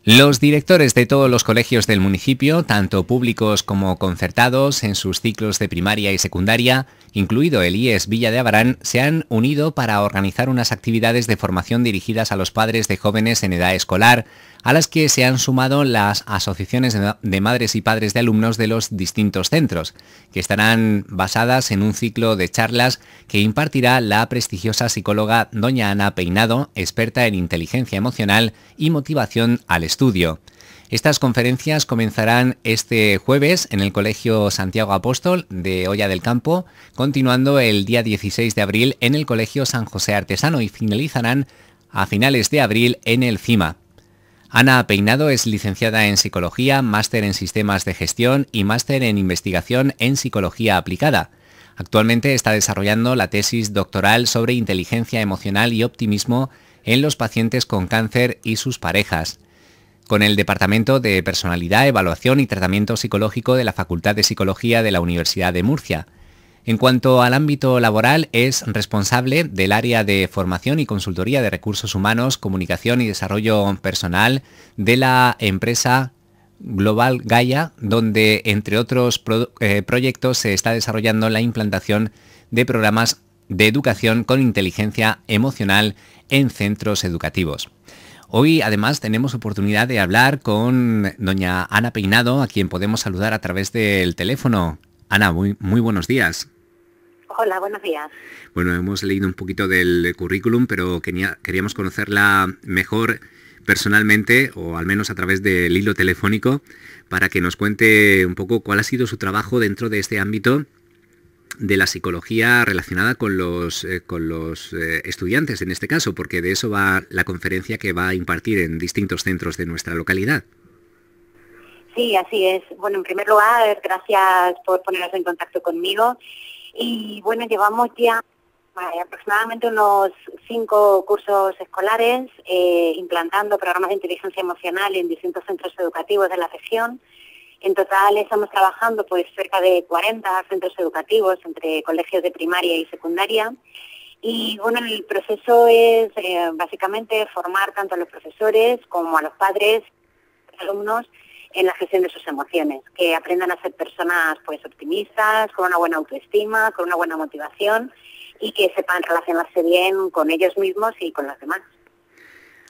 Los directores de todos los colegios del municipio, tanto públicos como concertados, en sus ciclos de primaria y secundaria, incluido el IES Villa de Abarán, se han unido para organizar unas actividades de formación dirigidas a los padres de jóvenes en edad escolar, a las que se han sumado las asociaciones de madres y padres de alumnos de los distintos centros, que estarán basadas en un ciclo de charlas que impartirá la prestigiosa psicóloga doña Ana Peinado, experta en inteligencia emocional y motivación al estudio. Estas conferencias comenzarán este jueves en el Colegio Santiago Apóstol de Hoya del Campo, continuando el día 16 de abril en el Colegio San José Artesano y finalizarán a finales de abril en el CIMA. Ana Peinado es licenciada en Psicología, máster en Sistemas de Gestión y máster en Investigación en Psicología Aplicada. Actualmente está desarrollando la tesis doctoral sobre inteligencia emocional y optimismo en los pacientes con cáncer y sus parejas, con el Departamento de Personalidad, Evaluación y Tratamiento Psicológico de la Facultad de Psicología de la Universidad de Murcia. En cuanto al ámbito laboral, es responsable del área de formación y consultoría de recursos humanos, comunicación y desarrollo personal de la empresa Global Gaia, donde, entre otros proyectos, se está desarrollando la implantación de programas de educación con inteligencia emocional en centros educativos. Hoy, además, tenemos oportunidad de hablar con doña Ana Peinado, a quien podemos saludar a través del teléfono. Ana, muy buenos días. Hola, buenos días. Bueno, hemos leído un poquito del currículum, pero queríamos conocerla mejor personalmente, o al menos a través del hilo telefónico, para que nos cuente un poco cuál ha sido su trabajo dentro de este ámbito de la psicología relacionada con los estudiantes, en este caso, porque de eso va la conferencia que va a impartir en distintos centros de nuestra localidad. Sí, así es. Bueno, en primer lugar, gracias por poneros en contacto conmigo. Y bueno, llevamos ya aproximadamente unos 5 cursos escolares implantando programas de inteligencia emocional en distintos centros educativos de la región. En total estamos trabajando pues cerca de 40 centros educativos entre colegios de primaria y secundaria. Y bueno, el proceso es básicamente formar tanto a los profesores como a los padres, alumnos, en la gestión de sus emociones, que aprendan a ser personas pues optimistas, con una buena autoestima, con una buena motivación y que sepan relacionarse bien con ellos mismos y con los demás.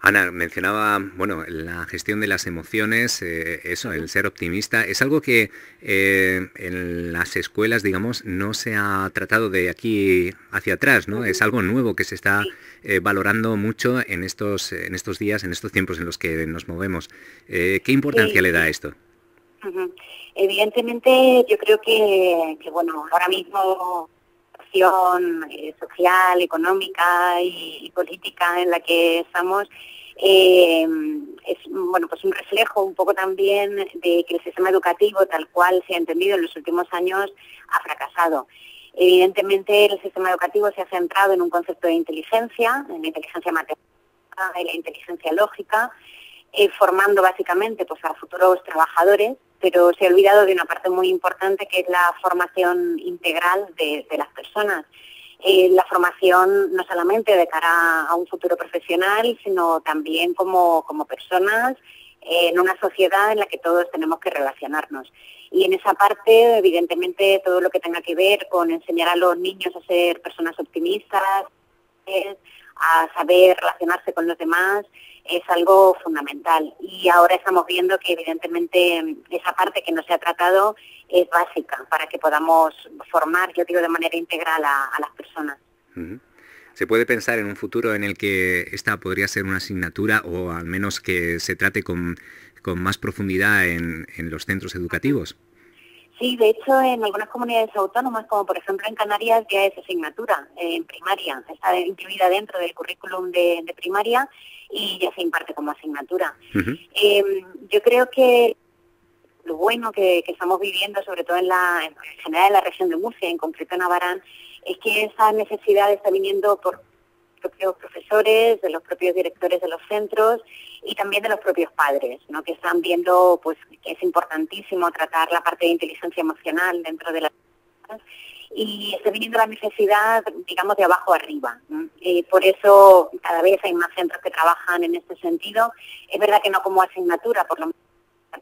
Ana, mencionaba, la gestión de las emociones, el ser optimista, es algo que en las escuelas, digamos, no se ha tratado de aquí hacia atrás, ¿no? Es algo nuevo que se está valorando mucho en estos días, en estos tiempos en los que nos movemos. ¿Qué importancia le da a esto? Evidentemente, yo creo que ahora mismo la situación social, económica y política en la que estamos es pues un reflejo un poco también de que el sistema educativo tal cual se ha entendido en los últimos años ha fracasado. Evidentemente el sistema educativo se ha centrado en un concepto de inteligencia, en la inteligencia matemática, en la inteligencia lógica, formando básicamente pues a futuros trabajadores, pero se ha olvidado de una parte muy importante que es la formación integral de las personas. La formación no solamente de cara a un futuro profesional, sino también como personas en una sociedad en la que todos tenemos que relacionarnos. Y en esa parte, evidentemente, todo lo que tenga que ver con enseñar a los niños a ser personas optimistas, a saber relacionarse con los demás, es algo fundamental. Y ahora estamos viendo que evidentemente esa parte que no se ha tratado es básica para que podamos formar, yo digo, de manera integral a las personas. ¿Se puede pensar en un futuro en el que esta podría ser una asignatura o al menos que se trate con más profundidad en los centros educativos? Sí, de hecho, en algunas comunidades autónomas, como por ejemplo en Canarias, ya es asignatura en primaria, está incluida dentro del currículum de primaria y ya se imparte como asignatura. Yo creo que lo bueno que estamos viviendo, sobre todo en general en la región de Murcia, en concreto en Abarán, es que esa necesidad está viniendo por los propios profesores, de los propios directores de los centros y también de los propios padres, ¿no? Que están viendo pues que es importantísimo tratar la parte de inteligencia emocional dentro de las y está viniendo la necesidad, digamos, de abajo arriba. Por eso cada vez hay más centros que trabajan en este sentido. Es verdad que no como asignatura, por lo menos,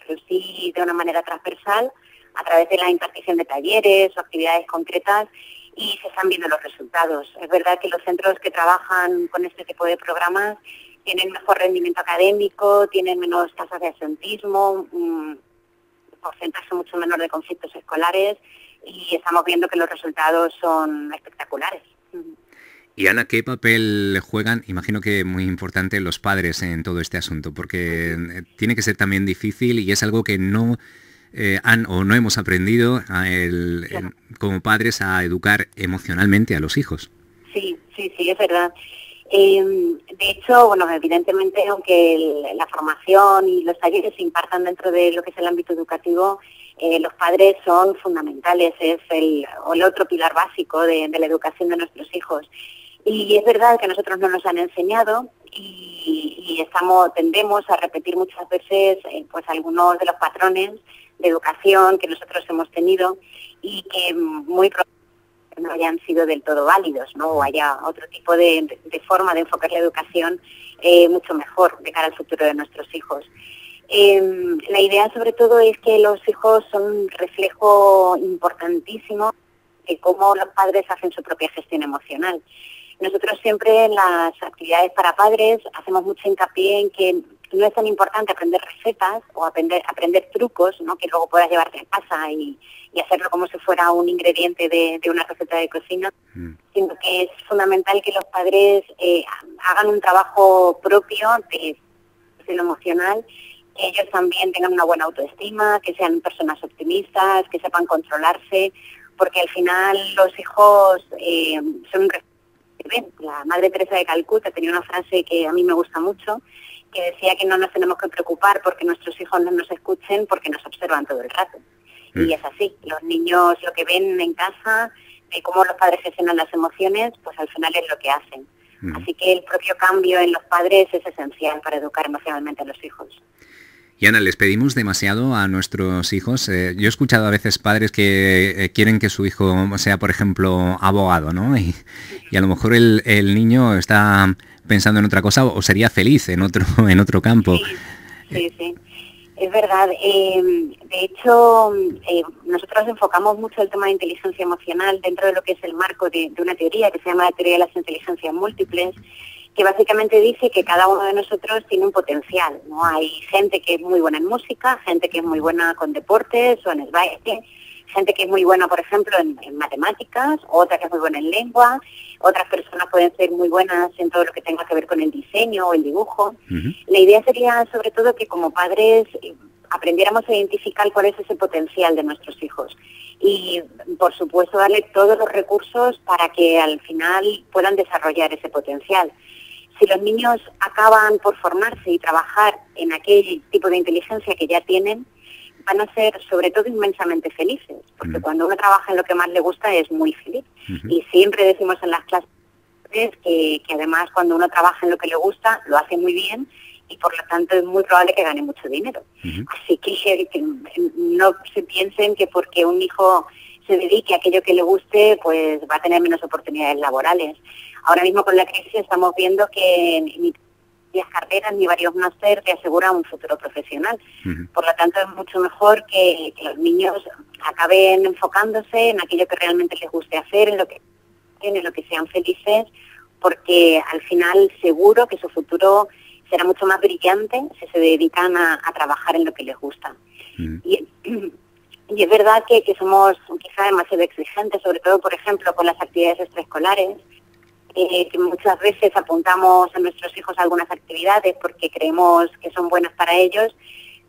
pero sí de una manera transversal, a través de la impartición de talleres o actividades concretas, y se están viendo los resultados. Es verdad que los centros que trabajan con este tipo de programas tienen mejor rendimiento académico, tienen menos tasas de absentismo, un porcentaje mucho menor de conflictos escolares, y estamos viendo que los resultados son espectaculares. Y Ana, ¿qué papel juegan, imagino que muy importante, los padres en todo este asunto? Porque tiene que ser también difícil y es algo que no no hemos aprendido como padres a educar emocionalmente a los hijos. Sí, es verdad. De hecho, bueno, evidentemente, aunque la formación y los talleres se impartan dentro de lo que es el ámbito educativo, los padres son fundamentales, es el otro pilar básico de la educación de nuestros hijos. Y es verdad que a nosotros no nos han enseñado y tendemos a repetir muchas veces pues algunos de los patrones de educación que nosotros hemos tenido y que muy probablemente no hayan sido del todo válidos, ¿no? O haya otro tipo de forma de enfocar la educación mucho mejor de cara al futuro de nuestros hijos. La idea sobre todo es que los hijos son un reflejo importantísimo de cómo los padres hacen su propia gestión emocional. Nosotros siempre en las actividades para padres hacemos mucho hincapié en que no es tan importante aprender recetas o aprender trucos, ¿no? Que luego puedas llevarte a casa y hacerlo como si fuera un ingrediente de una receta de cocina, sino que es fundamental que los padres hagan un trabajo propio de lo emocional, que ellos también tengan una buena autoestima, que sean personas optimistas, que sepan controlarse, porque al final los hijos son un reflejo. La Madre Teresa de Calcuta tenía una frase que a mí me gusta mucho, que decía que no nos tenemos que preocupar porque nuestros hijos no nos escuchen, porque nos observan todo el rato. Y es así, los niños lo que ven en casa, de cómo los padres gestionan las emociones, pues al final es lo que hacen. Así que el propio cambio en los padres es esencial para educar emocionalmente a los hijos. Y Ana, ¿les pedimos demasiado a nuestros hijos? Yo he escuchado a veces padres que quieren que su hijo sea, por ejemplo, abogado, ¿no? Y a lo mejor el niño está pensando en otra cosa o sería feliz en otro campo. Sí. Es verdad. De hecho, nosotros enfocamos mucho el tema de inteligencia emocional dentro de lo que es el marco de una teoría que se llama la teoría de las inteligencias múltiples, que básicamente dice que cada uno de nosotros tiene un potencial, ¿no? Hay gente que es muy buena en música, gente que es muy buena con deportes o en el baile, gente que es muy buena, por ejemplo, en matemáticas, otra que es muy buena en lengua, otras personas pueden ser muy buenas en todo lo que tenga que ver con el diseño o el dibujo. La idea sería, sobre todo, que como padres aprendiéramos a identificar cuál es ese potencial de nuestros hijos y, por supuesto, darle todos los recursos para que al final puedan desarrollar ese potencial. Si los niños acaban por formarse y trabajar en aquel tipo de inteligencia que ya tienen, van a ser sobre todo inmensamente felices, porque cuando uno trabaja en lo que más le gusta es muy feliz. Y siempre decimos en las clases que además cuando uno trabaja en lo que le gusta, lo hace muy bien y por lo tanto es muy probable que gane mucho dinero. Así que no se piensen que porque un hijo se dedique a aquello que le guste, pues va a tener menos oportunidades laborales. Ahora mismo con la crisis estamos viendo que ni varias carreras ni varios máster te aseguran un futuro profesional. Por lo tanto, es mucho mejor que los niños acaben enfocándose en aquello que realmente les guste hacer, en lo que sean felices, porque al final seguro que su futuro será mucho más brillante si se dedican a trabajar en lo que les gusta. Y es verdad que somos quizá demasiado exigentes, sobre todo, por ejemplo, con las actividades extraescolares, que muchas veces apuntamos a nuestros hijos a algunas actividades porque creemos que son buenas para ellos,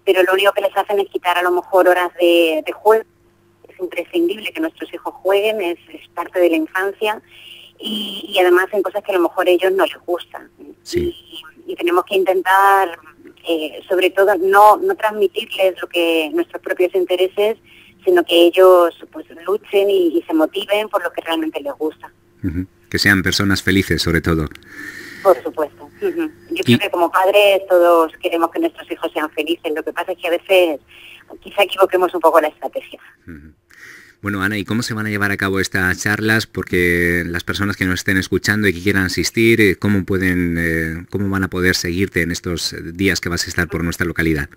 pero lo único que les hacen es quitar a lo mejor horas de juego. Es imprescindible que nuestros hijos jueguen, es parte de la infancia y además en cosas que a lo mejor a ellos no les gustan. Sí. Y tenemos que intentar, sobre todo, no transmitirles nuestros propios intereses, sino que ellos pues luchen y se motiven por lo que realmente les gusta. Que sean personas felices, sobre todo. Por supuesto. Yo creo que como padres todos queremos que nuestros hijos sean felices. Lo que pasa es que a veces quizá equivoquemos un poco la estrategia. Bueno, Ana, ¿y cómo se van a llevar a cabo estas charlas? Porque las personas que nos estén escuchando y que quieran asistir, ¿cómo van a poder seguirte en estos días que vas a estar por nuestra localidad?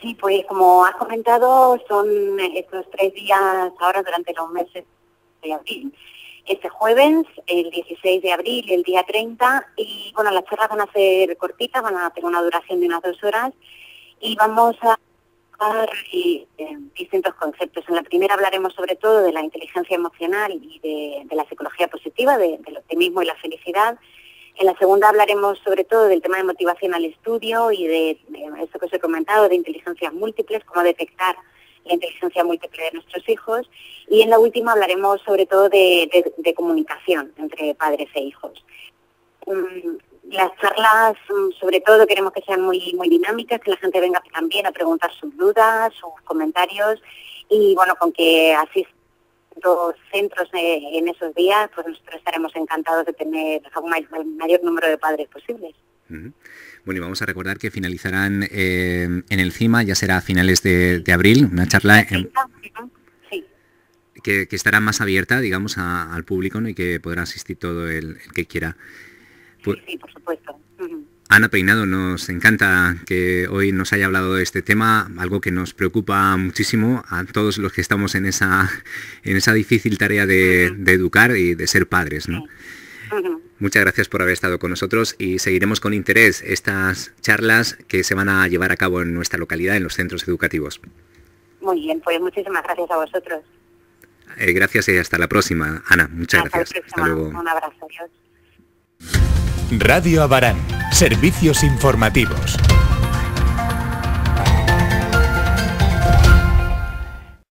Sí, pues como has comentado, son estos 3 días ahora durante los meses de abril. Este jueves, el 16 de abril, el día 30, y bueno, las charlas van a ser cortitas, van a tener una duración de unas 2 horas, y vamos a hablar distintos conceptos. En la primera hablaremos sobre todo de la inteligencia emocional y de la psicología positiva, del optimismo y la felicidad. En la segunda hablaremos sobre todo del tema de motivación al estudio y de eso que os he comentado, de inteligencias múltiples, cómo detectar la inteligencia múltiple de nuestros hijos. Y en la última hablaremos sobre todo de comunicación entre padres e hijos. Las charlas, sobre todo, queremos que sean muy dinámicas, que la gente venga también a preguntar sus dudas, sus comentarios, y bueno, con que asistan dos centros en esos días, pues nosotros estaremos encantados de tener el mayor número de padres posibles. Bueno, y vamos a recordar que finalizarán en el CIMA, ya será a finales de abril, una charla sí. que estará más abierta, digamos, al público, ¿no? Y que podrá asistir todo el que quiera. Pues, sí, por supuesto. Ana Peinado, nos encanta que hoy nos haya hablado de este tema, algo que nos preocupa muchísimo a todos los que estamos en esa difícil tarea de educar y de ser padres, ¿no? Muchas gracias por haber estado con nosotros y seguiremos con interés estas charlas que se van a llevar a cabo en nuestra localidad, en los centros educativos. Muy bien, pues muchísimas gracias a vosotros. Gracias y hasta la próxima, Ana. Muchas gracias. Hasta luego. Un abrazo, adiós. Radio Abarán, servicios informativos.